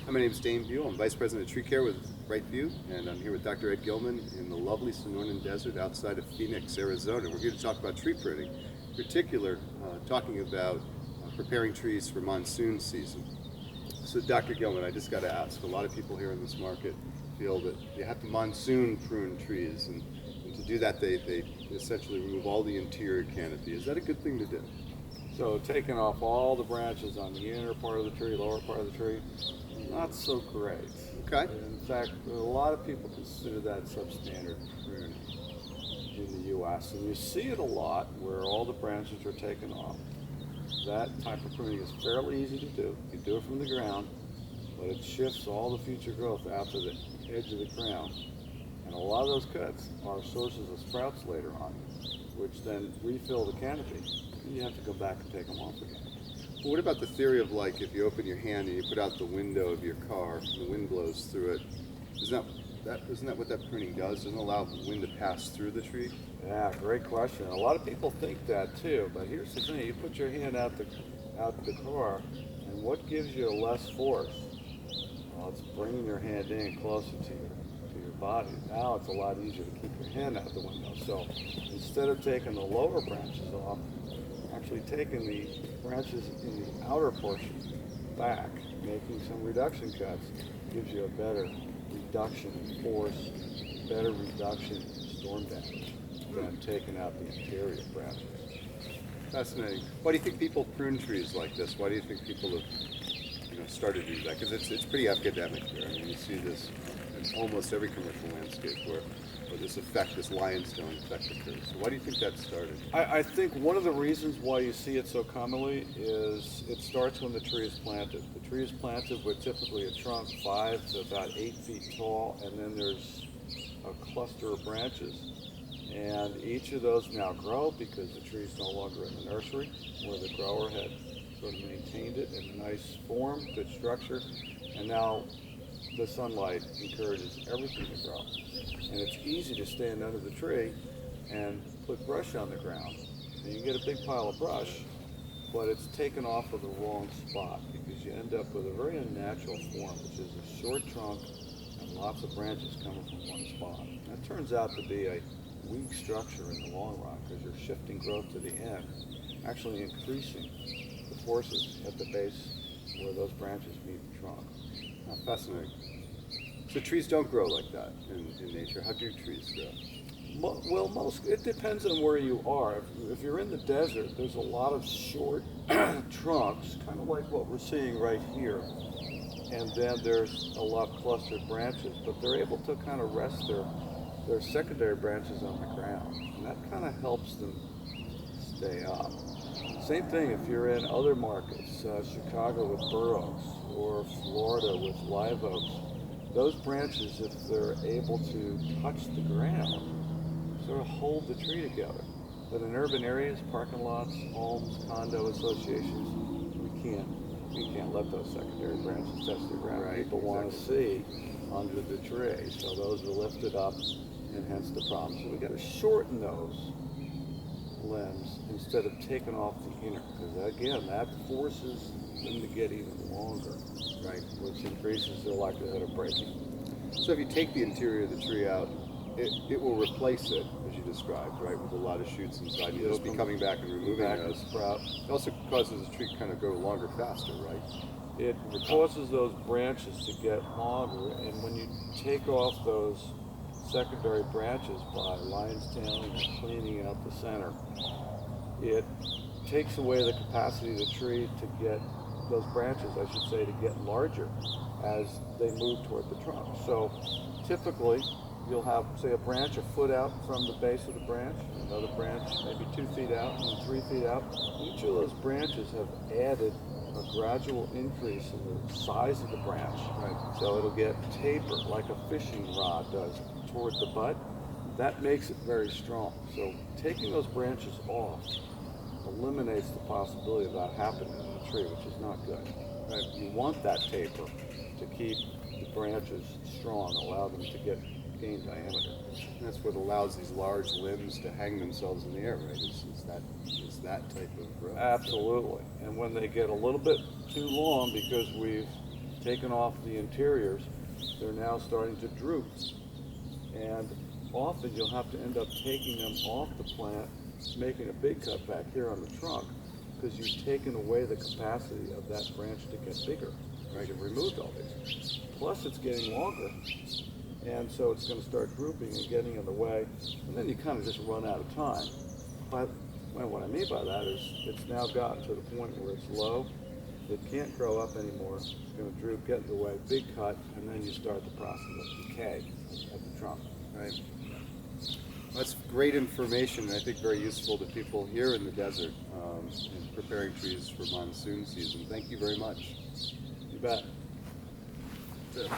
Hi, my name is Dane Buell. I'm Vice President of Tree Care with Brightview, and I'm here with Dr. Ed Gilman in the lovely Sonoran Desert outside of Phoenix, Arizona. We're here to talk about tree pruning, in particular talking about preparing trees for monsoon season. So Dr. Gilman, I just got to ask, a lot of people here in this market feel that you have to monsoon prune trees, and to do that they essentially remove all the interior canopy. Is that a good thing to do? So taking off all the branches on the inner part of the tree, lower part of the tree, not so great. Okay. In fact, a lot of people consider that substandard pruning in the U.S. And you see it a lot where all the branches are taken off. That type of pruning is fairly easy to do. You do it from the ground, but it shifts all the future growth out to the edge of the crown. And a lot of those cuts are sources of sprouts later on, which then refill the canopy. You have to go back and take them off again. Well, what about the theory of, like, if you open your hand and you put out the window of your car and the wind blows through it, isn't that what that pruning does? Doesn't it allow wind to pass through the tree? Yeah, great question. A lot of people think that too, but here's the thing: you put your hand out the car, and what gives you less force? Well, it's bringing your hand in closer to your body. Now it's a lot easier to keep your hand out the window. So instead of taking the lower branches off, actually taking the branches in the outer portion back, making some reduction cuts, gives you a better reduction in force, better reduction in storm damage than taking out the interior branches. Fascinating. Why do you think people prune trees like this? Why do you think people have started to do that? Because it's pretty academic here. I mean, you see this in almost every commercial landscape where this lionstone effect occurs. So why do you think that started? I think one of the reasons why you see it so commonly is it starts when the tree is planted. The tree is planted with typically a trunk 5 to about 8 feet tall, and then there's a cluster of branches. And each of those now grow because the tree is no longer in the nursery where the grower had sort of maintained it in a nice form, good structure, and now the sunlight encourages everything to grow. And it's easy to stand under the tree and put brush on the ground. And you get a big pile of brush, but it's taken off of the wrong spot because you end up with a very unnatural form, which is a short trunk and lots of branches coming from one spot. That turns out to be a weak structure in the long run because you're shifting growth to the end, actually increasing the forces at the base where those branches meet the trunk. Oh, fascinating. So trees don't grow like that in nature. How do trees grow? Well, it depends on where you are. If you're in the desert, there's a lot of short trunks, kind of like what we're seeing right here. And then there's a lot of clustered branches, but they're able to kind of rest their secondary branches on the ground. And that kind of helps them stay up. Same thing if you're in other markets, Chicago with bur oaks or Florida with live oaks. Those branches, if they're able to touch the ground, sort of hold the tree together. But in urban areas, parking lots, homes, condo associations, we can't let those secondary branches touch the ground. Right, People want to see under the tree, so those are lifted up, and hence the problem. So we got to shorten those limbs instead of taking off the inner, because again, that forces them to get even longer, Right. which increases their likelihood of breaking. So if you take the interior of the tree out, it will replace it, as you described, right, with a lot of shoots inside. You'll just be coming back and removing those. Sprout. It also causes the tree to kind of grow longer faster, right? It causes those branches to get longer, and when you take off those secondary branches by lion's tailing and cleaning out the center, it takes away the capacity of the tree to get those branches, I should say, to get larger as they move toward the trunk. So typically you'll have, say, a branch a foot out from the base of the branch, another branch maybe 2 feet out and 3 feet out. Each of those branches have added a gradual increase in the size of the branch. Right. So it'll get tapered like a fishing rod does toward the butt. That makes it very strong. So taking those branches off eliminates the possibility of that happening in the tree, which is not good. Right? You want that taper to keep the branches strong, allow them to gain diameter. And that's what allows these large limbs to hang themselves in the air, right? Is that type of growth. Absolutely. And when they get a little bit too long, because we've taken off the interiors, they're now starting to droop. And often you'll have to end up taking them off the plant, making a big cut back here on the trunk, because you've taken away the capacity of that branch to get bigger, right? You've removed all these. Plus it's getting longer, and so it's going to start drooping and getting in the way, and then you kind of just run out of time. But well, what I mean by that is it's now gotten to the point where it's low, it can't grow up anymore, it's going to droop, get in the way, big cut, and then you start the process of decay at the trunk. Right. That's great information, and I think very useful to people here in the desert in preparing trees for monsoon season. Thank you very much. You bet. That's it.